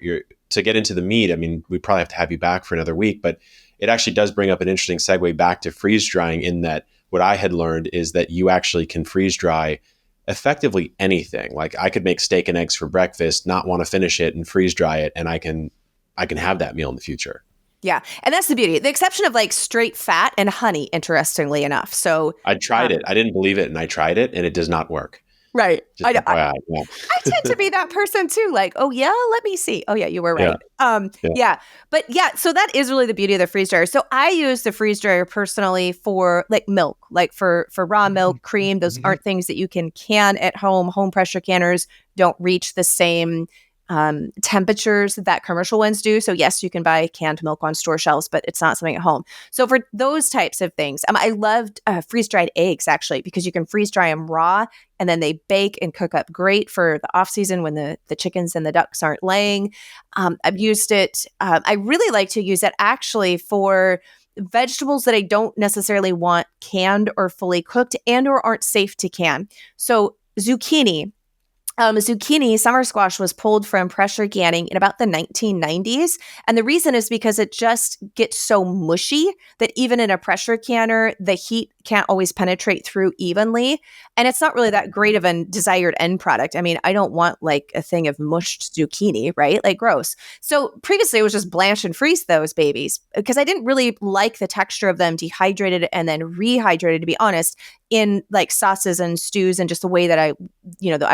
to get into the meat. I mean, we probably have to have you back for another week, but it actually does bring up an interesting segue back to freeze drying, in that what I had learned is that you actually can freeze dry effectively anything. Like I could make steak and eggs for breakfast, not want to finish it, and freeze dry it, and I can have that meal in the future. Yeah. And that's the beauty. The exception of like straight fat and honey, interestingly enough. So I tried it. I didn't believe it, and I tried it, and it does not work. Right. I tend to be that person too. Like, oh yeah, let me see. Oh yeah, you were right. Yeah. But yeah, so that is really the beauty of the freeze dryer. So I use the freeze dryer personally for like milk, like for raw milk, cream. Those aren't things that you can can at home. Home pressure canners don't reach the same temperatures that commercial ones do. So yes, you can buy canned milk on store shelves, but it's not something at home. So for those types of things, I loved freeze-dried eggs actually, because you can freeze dry them raw and then they bake and cook up great for the off season when the chickens and the ducks aren't laying. I've used it. I really like to use it actually for vegetables that I don't necessarily want canned or fully cooked and or aren't safe to can. So zucchini. Zucchini, summer squash, was pulled from pressure canning in about the 1990s. And the reason is because it just gets so mushy that even in a pressure canner, the heat can't always penetrate through evenly. And it's not really that great of a desired end product. I mean, I don't want like a thing of mushed zucchini, right? Like gross. So previously it was just blanch and freeze those babies because I didn't really like the texture of them dehydrated and then rehydrated, to be honest, in like sauces and stews and just the way that I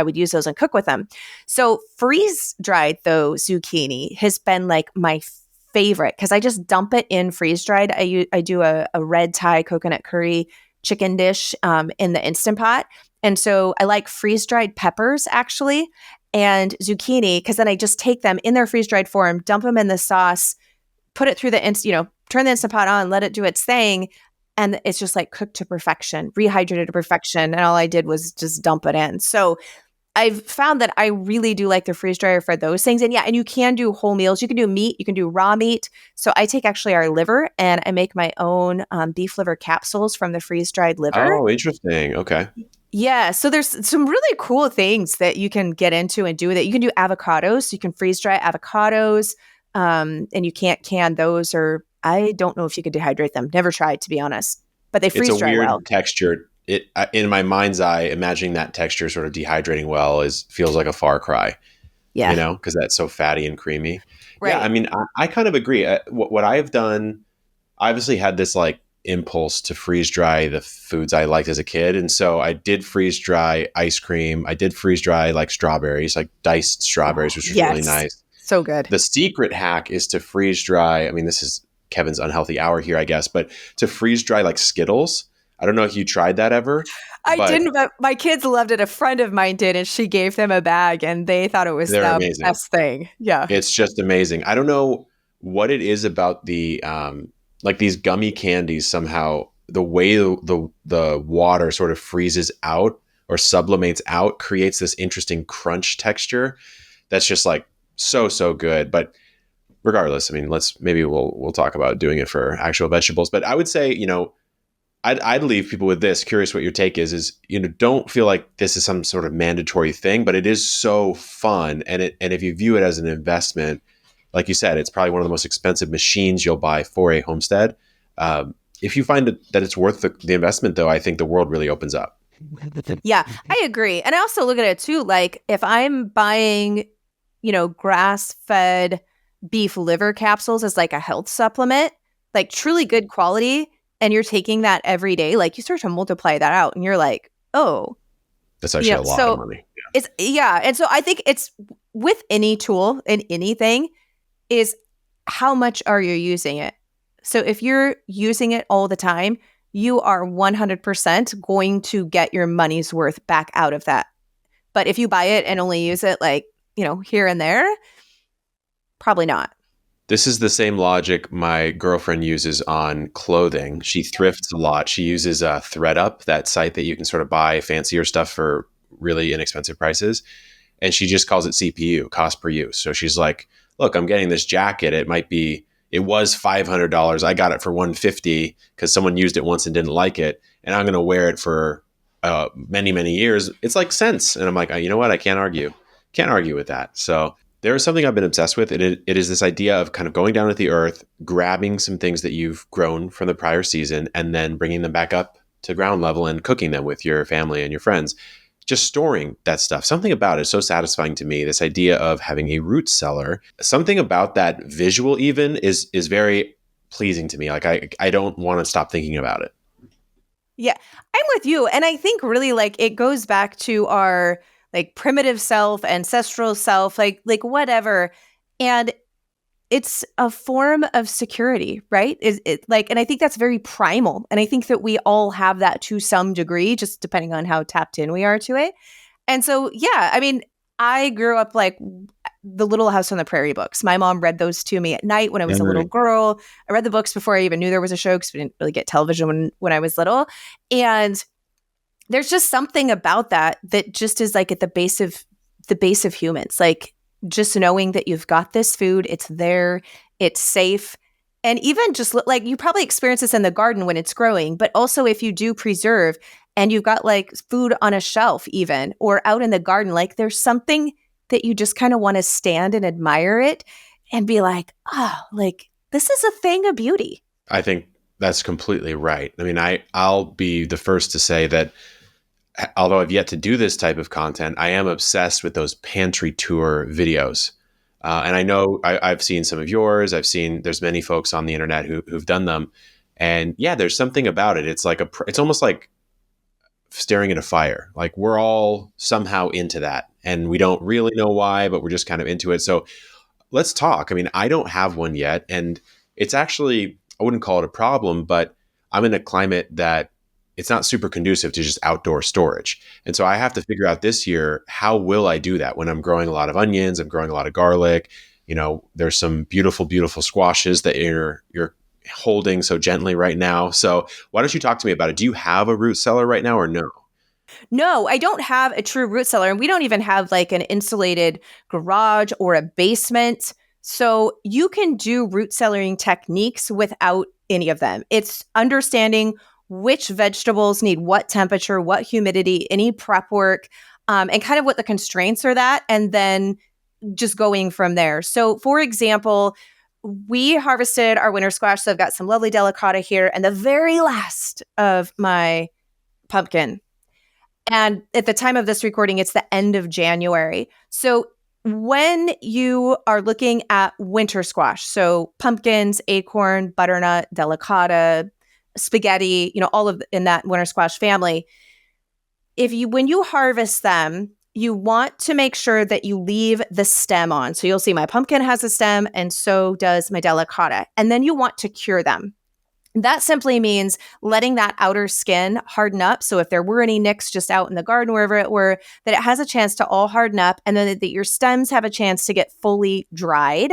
would use those and cook with them. So freeze dried though zucchini has been like my favorite because I just dump it in freeze dried. I do a red Thai coconut curry chicken dish in the Instant Pot. And so I like freeze dried peppers actually and zucchini because then I just take them in their freeze dried form, dump them in the sauce, put it through turn the Instant Pot on, let it do its thing. And it's just like cooked to perfection, rehydrated to perfection. And all I did was just dump it in. So I've found that I really do like the freeze dryer for those things. And yeah, and you can do whole meals. You can do meat. You can do raw meat. So I take actually our liver and I make my own beef liver capsules from the freeze dried liver. Oh, interesting. Okay. Yeah. So there's some really cool things that you can get into and do with it. You can do avocados. You can freeze dry avocados and you can't can those, or I don't know if you could dehydrate them. Never tried, to be honest, but they freeze dry well. It's a weird texture. In my mind's eye, imagining that texture sort of dehydrating well feels like a far cry. Yeah. Because that's so fatty and creamy. Right. Yeah, I mean, I kind of agree. What I've done, I obviously had this like impulse to freeze dry the foods I liked as a kid, and so I did freeze dry ice cream. I did freeze dry like strawberries, like diced strawberries, which was really nice. So good. The secret hack is to freeze dry. I mean, this is Kevin's unhealthy hour here, I guess, but to freeze dry like Skittles. I don't know if you tried that ever. I didn't, but my kids loved it. A friend of mine did, and she gave them a bag, and they thought it was the best thing. Yeah. It's just amazing. I don't know what it is about the like these gummy candies. Somehow the way the water sort of freezes out or sublimates out creates this interesting crunch texture that's just like so good. But regardless, I mean, we'll talk about doing it for actual vegetables. But I would say, I'd leave people with this. Curious what your take is don't feel like this is some sort of mandatory thing, but it is so fun. And if you view it as an investment, like you said, it's probably one of the most expensive machines you'll buy for a homestead. If you find that it's worth the investment, though, I think the world really opens up. Yeah, I agree. And I also look at it too, like if I'm buying, grass-fed beef liver capsules as like a health supplement, like truly good quality, and you're taking that every day, like you start to multiply that out and you're like, oh, that's actually a lot of money. Yeah. And so I think it's with any tool and anything is how much are you using it? So if you're using it all the time, you are 100% going to get your money's worth back out of that. But if you buy it and only use it like, here and there, probably not. This is the same logic my girlfriend uses on clothing. She thrifts a lot. She uses ThreadUp, that site that you can sort of buy fancier stuff for really inexpensive prices. And she just calls it CPU, cost per use. So she's like, look, I'm getting this jacket. It was $500. I got it for $150 because someone used it once and didn't like it. And I'm going to wear it for many, many years. It's like cents. And I'm like, you know what? I can't argue. Can't argue with that. So there is something I've been obsessed with. It is this idea of kind of going down to the earth, grabbing some things that you've grown from the prior season, and then bringing them back up to ground level and cooking them with your family and your friends. Just storing that stuff. Something about it is so satisfying to me. This idea of having a root cellar, something about that visual even is very pleasing to me. Like I don't want to stop thinking about it. Yeah, I'm with you. And I think really like it goes back to our like primitive self, ancestral self, like whatever. And it's a form of security, right? Is it like, and I think that's very primal. And I think that we all have that to some degree, just depending on how tapped in we are to it. And so, yeah, I mean, I grew up like the Little House on the Prairie books. My mom read those to me at night when I was a little girl. I read the books before I even knew there was a show because we didn't really get television when I was little. And there's just something about that just is like at the base of humans, like just knowing that you've got this food, it's there, it's safe. And even just like you probably experience this in the garden when it's growing, but also if you do preserve, and you've got like food on a shelf even, or out in the garden, like there's something that you just kind of want to stand and admire it and be like, oh, like this is a thing of beauty. I think that's completely right. I mean, I'll be the first to say that although I've yet to do this type of content, I am obsessed with those pantry tour videos. And I know I've seen some of yours. I've seen there's many folks on the internet who've done them. And yeah, there's something about it. It's like it's almost like staring at a fire. Like we're all somehow into that, and we don't really know why, but we're just kind of into it. So let's talk. I mean, I don't have one yet, and it's actually, I wouldn't call it a problem, but I'm in a climate that it's not super conducive to just outdoor storage. And so I have to figure out this year, how will I do that when I'm growing a lot of onions, I'm growing a lot of garlic, there's some beautiful, beautiful squashes that you're holding so gently right now. So why don't you talk to me about it? Do you have a root cellar right now or no? No, I don't have a true root cellar, and we don't even have like an insulated garage or a basement. So you can do root cellaring techniques without any of them. It's understanding which vegetables need what temperature, what humidity, any prep work, and kind of what the constraints are that, and then just going from there. So for example, we harvested our winter squash. So I've got some lovely delicata here and the very last of my pumpkin. And at the time of this recording, it's the end of January. So when you are looking at winter squash, so pumpkins, acorn, butternut, delicata, spaghetti, all of in that winter squash family, when you harvest them, you want to make sure that you leave the stem on. So you'll see my pumpkin has a stem, and so does my delicata. And then you want to cure them. That simply means letting that outer skin harden up. So if there were any nicks just out in the garden, wherever it were, that it has a chance to all harden up, and then that your stems have a chance to get fully dried.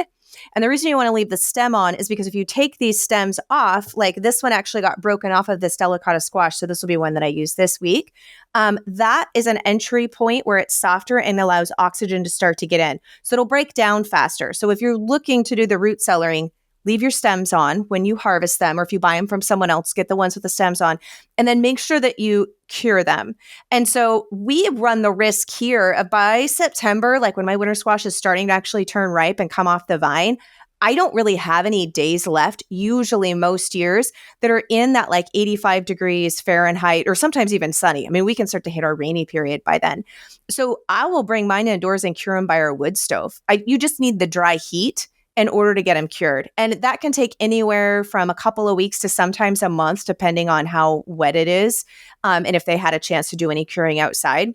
And the reason you want to leave the stem on is because if you take these stems off, like this one actually got broken off of this delicata squash, so this will be one that I use this week. That is an entry point where it's softer and allows oxygen to start to get in. So it'll break down faster. So if you're looking to do the root cellaring, leave your stems on when you harvest them, or if you buy them from someone else, get the ones with the stems on, and then make sure that you cure them. And so we run the risk here of by September, like when my winter squash is starting to actually turn ripe and come off the vine, I don't really have any days left, usually most years, that are in that like 85 degrees Fahrenheit, or sometimes even sunny. I mean, we can start to hit our rainy period by then. So I will bring mine indoors and cure them by our wood stove. You just need the dry heat in order to get them cured. And that can take anywhere from a couple of weeks to sometimes a month, depending on how wet it is, and if they had a chance to do any curing outside.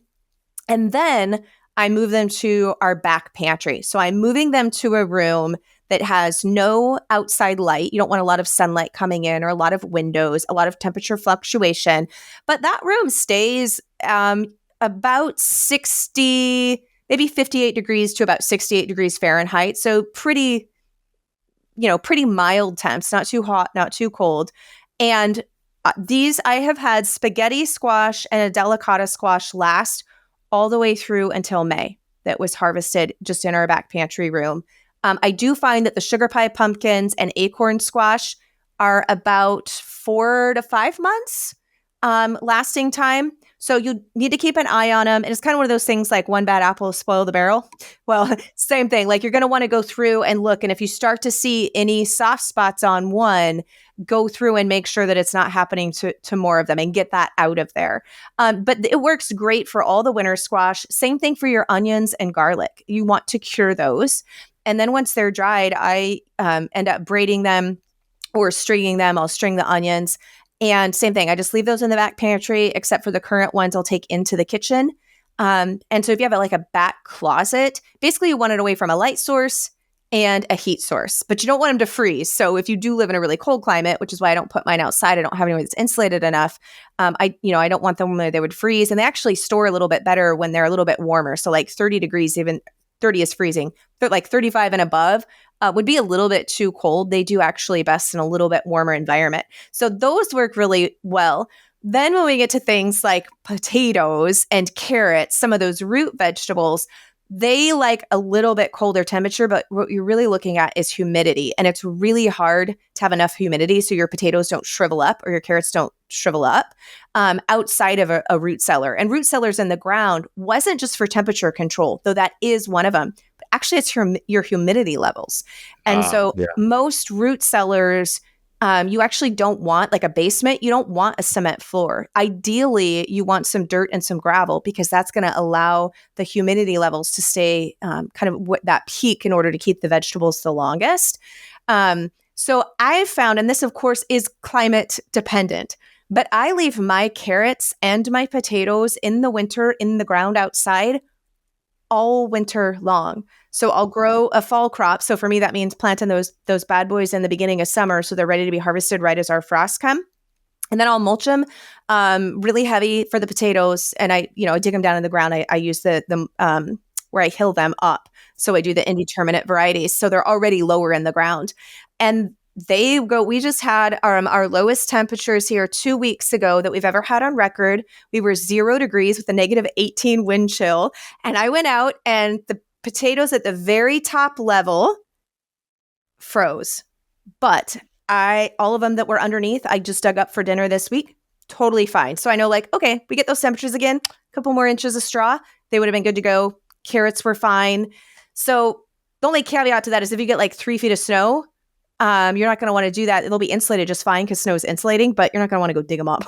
And then I move them to our back pantry. So I'm moving them to a room that has no outside light. You don't want a lot of sunlight coming in, or a lot of windows, a lot of temperature fluctuation. But that room stays about 60, maybe 58 degrees to about 68 degrees Fahrenheit. So pretty mild temps, not too hot, not too cold. And these, I have had spaghetti squash and a delicata squash last all the way through until May, that was harvested just in our back pantry room. I do find that the sugar pie pumpkins and acorn squash are about 4 to 5 months lasting time. So you need to keep an eye on them. And it's kind of one of those things like one bad apple spoil the barrel. Well, same thing. Like you're going to want to go through and look. And if you start to see any soft spots on one, go through and make sure that it's not happening to more of them and get that out of there. But it works great for all the winter squash. Same thing for your onions and garlic. You want to cure those. And then once they're dried, I end up braiding them or stringing them. I'll string the onions. And same thing, I just leave those in the back pantry, except for the current ones I'll take into the kitchen. And so if you have like a back closet, basically you want it away from a light source and a heat source, but you don't want them to freeze. So if you do live in a really cold climate, which is why I don't put mine outside, I don't have anywhere that's insulated enough. I don't want them where they would freeze, and they actually store a little bit better when they're a little bit warmer. So like 30 degrees, even 30 is freezing, but like 35 and above would be a little bit too cold. They do actually best in a little bit warmer environment. So those work really well. Then when we get to things like potatoes and carrots, some of those root vegetables, They like a little bit colder temperature, but what you're really looking at is humidity. And it's really hard to have enough humidity so your potatoes don't shrivel up or your carrots don't shrivel up outside of a root cellar. And root cellars in the ground wasn't just for temperature control, though that is one of them. But actually, it's your humidity levels. And so Yeah. most root cellars, you actually don't want like a basement. You don't want a cement floor. Ideally, you want some dirt and some gravel because that's going to allow the humidity levels to stay kind of that peak in order to keep the vegetables the longest. So I've found, and this of course is climate dependent, but I leave my carrots and my potatoes in the winter in the ground outside all winter long. So I'll grow a fall crop. So for me, that means planting those bad boys in the beginning of summer so they're ready to be harvested right as our frosts come. And then I'll mulch them really heavy for the potatoes. And I dig them down in the ground. I use the where I hill them up. So I do the indeterminate varieties. So they're already lower in the ground. And we just had our lowest temperatures here 2 weeks ago that we've ever had on record. We were 0 degrees with a -18 wind chill. And I went out and the potatoes at the very top level froze. But all of them that were underneath, I just dug up for dinner this week. Totally fine. So I know okay, we get those temperatures again, a couple more inches of straw, they would have been good to go. Carrots were fine. So the only caveat to that is if you get 3 feet of snow, you're not going to want to do that. It'll be insulated just fine because snow is insulating, but you're not going to want to go dig them up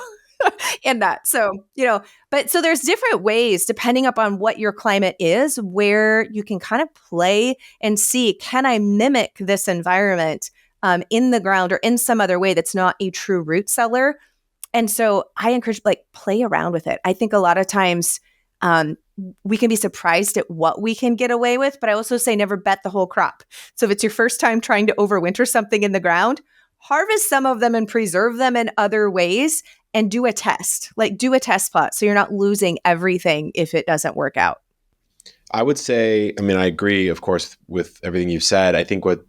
in that. So, so there's different ways depending upon what your climate is, where you can kind of play and see, can I mimic this environment in the ground or in some other way that's not a true root cellar? And so I encourage play around with it. I think a lot of times we can be surprised at what we can get away with, but I also say never bet the whole crop. So if it's your first time trying to overwinter something in the ground, harvest some of them and preserve them in other ways and do a test, do a test plot. So you're not losing everything if it doesn't work out. I would say, I agree, of course, with everything you've said. I think what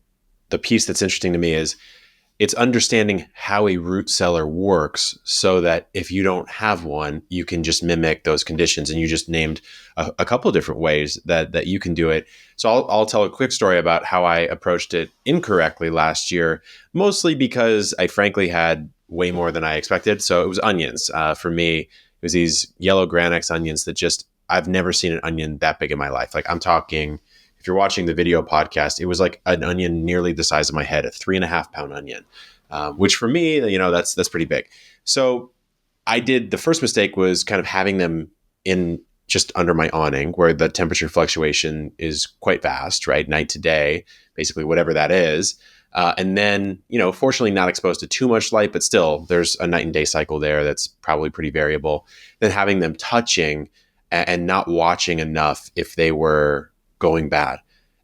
the piece that's interesting to me is it's understanding how a root cellar works so that if you don't have one, you can just mimic those conditions. And you just named a couple of different ways that you can do it. So I'll tell a quick story about how I approached it incorrectly last year, mostly because I frankly had way more than I expected. So it was onions. For me, it was these yellow Granax onions that I've never seen an onion that big in my life. I'm talking, if you're watching the video podcast, it was like an onion nearly the size of my head, a 3.5 pound onion, which for me, that's pretty big. So the first mistake was kind of having them in just under my awning where the temperature fluctuation is quite vast, right? Night to day, basically whatever that is. And then, fortunately not exposed to too much light, but still there's a night and day cycle there that's probably pretty variable. Then having them touching and not watching enough if they were going bad.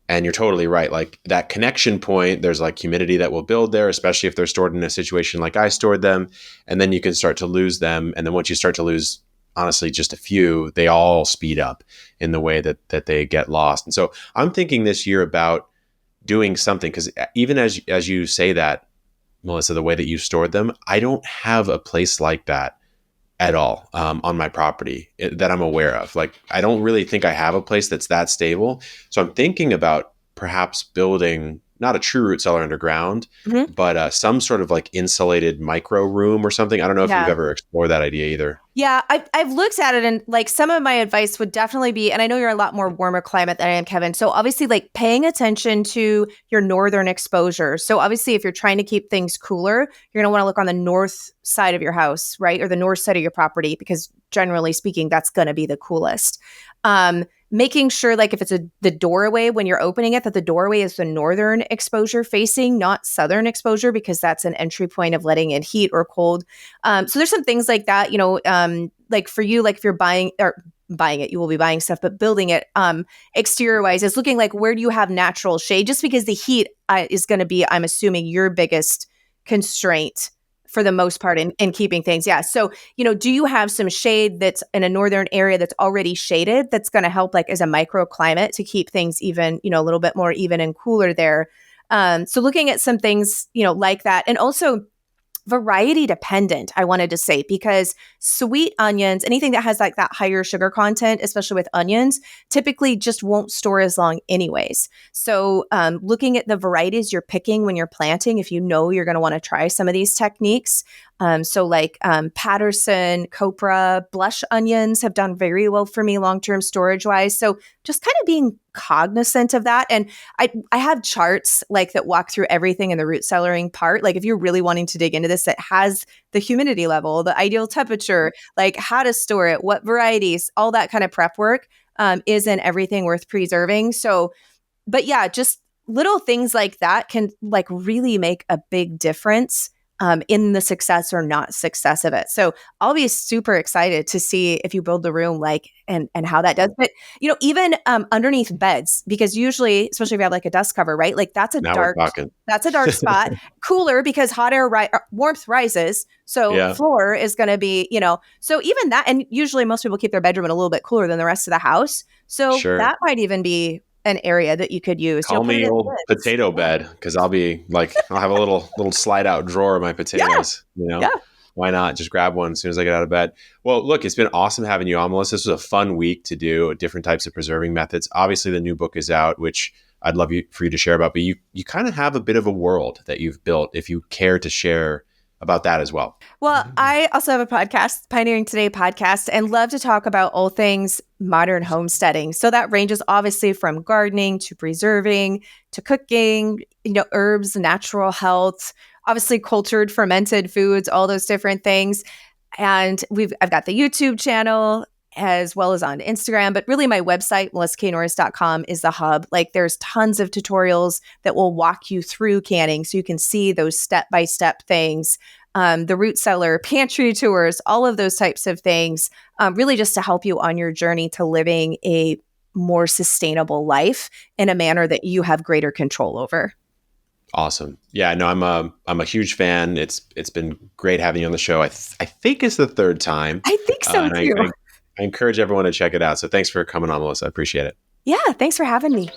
And you're totally right. That connection point, there's humidity that will build there, especially if they're stored in a situation like I stored them. And then you can start to lose them. And then once you start to lose, honestly, just a few, they all speed up in the way that they get lost. And so I'm thinking this year about doing something, because even as you say that, Melissa, the way that you stored them, I don't have a place like that at all on my property that I'm aware of. I don't really think I have a place that's that stable. So I'm thinking about perhaps building not a true root cellar underground, but some sort of insulated micro room or something. I don't know if you've ever explored that idea either. Yeah, I've looked at it, and some of my advice would definitely be, and I know you're a lot more warmer climate than I am, Kevin. So obviously paying attention to your northern exposure. So obviously if you're trying to keep things cooler, you're going to want to look on the north side of your house, right? Or the north side of your property, because generally speaking, that's going to be the coolest. Making sure if it's the doorway when you're opening it, that the doorway is the northern exposure facing, not southern exposure, because that's an entry point of letting in heat or cold. So there's some things like that, for you, if you're buying it, you will be buying stuff, but building it exterior wise is looking where do you have natural shade, just because the heat is going to be, I'm assuming, your biggest constraint for the most part in keeping things. Yeah. So, do you have some shade that's in a northern area that's already shaded that's going to help as a microclimate to keep things even, a little bit more even and cooler there? So looking at some things, like that. And also variety dependent, I wanted to say, because sweet onions, anything that has like that higher sugar content, especially with onions, typically just won't store as long anyways. So looking at the varieties you're picking when you're planting, if you know you're going to want to try some of these techniques. Patterson, Copra, blush onions have done very well for me long-term storage wise. So just kind of being cognizant of that. And I have charts like that walk through everything in the root cellaring part. Like if you're really wanting to dig into this, it has the humidity level, the ideal temperature, like how to store it, what varieties, all that kind of prep work is in everything worth preserving. So, but yeah, just little things like that can like really make a big difference in the success or not success of it. So I'll be super excited to see if you build the room like and how that does. But even underneath beds, because usually, especially if you have like a dust cover, right? Like that's a Now dark we're talking. that's a dark spot. Cooler because hot air warmth rises. So floor is going to be, so even that, and usually most people keep their bedroom a little bit cooler than the rest of the house. So that might even be an area that you could use. Call me old potato bed, because I'll be like, I'll have a little slide out drawer of my potatoes. Why not just grab one as soon as I get out of bed? Well, look, it's been awesome having you on, Melissa. This was a fun week to do different types of preserving methods. Obviously, the new book is out, which I'd love for you to share about. But you kind of have a bit of a world that you've built. If you care to share about that as well. Well, I also have a podcast, Pioneering Today podcast, and love to talk about all things modern homesteading. So that ranges obviously from gardening to preserving to cooking, herbs, natural health, obviously cultured, fermented foods, all those different things. And I've got the YouTube channel as well as on Instagram, but really my website, melissaknorris.com, is the hub. Like there's tons of tutorials that will walk you through canning so you can see those step-by-step things, the root cellar, pantry tours, all of those types of things, really just to help you on your journey to living a more sustainable life in a manner that you have greater control over. Awesome. Yeah, no, I'm a huge fan. It's been great having you on the show. I think it's the third time. I think so too. I encourage everyone to check it out. So thanks for coming on, Melissa. I appreciate it. Yeah, thanks for having me.